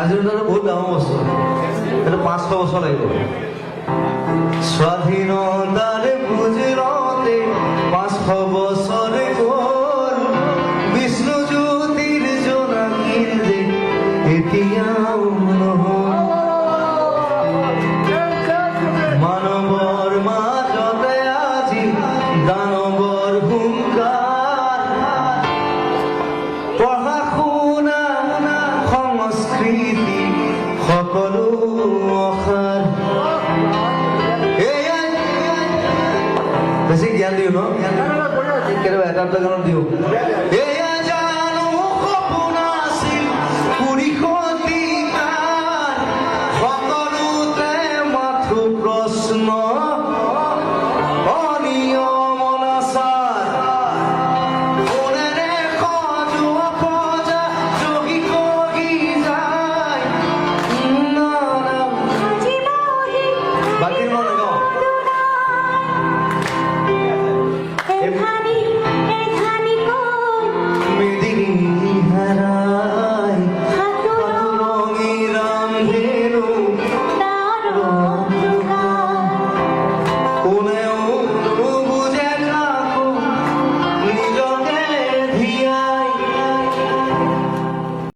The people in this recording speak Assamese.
স্বাধীনতাটো বহুত ডাঙৰ বস্তু, এইটো 500 বছৰ লাগিব। স্বাধীনতাৰে বুজিৰতে 500 বছৰ গ'ল, বিষ্ণু জ্যোতিৰ জোনাকীৰ যে এতিয়াও নহ'ল। মানৱৰ মাজতে আজি দানৱৰ হুংকাৰ, পঢ়া শুনা সংস্কৃতি সকলো অসাৰ। বেছি জ্ঞান দিওঁ ন, কেতিয়াবা এটা গানত দিওঁ।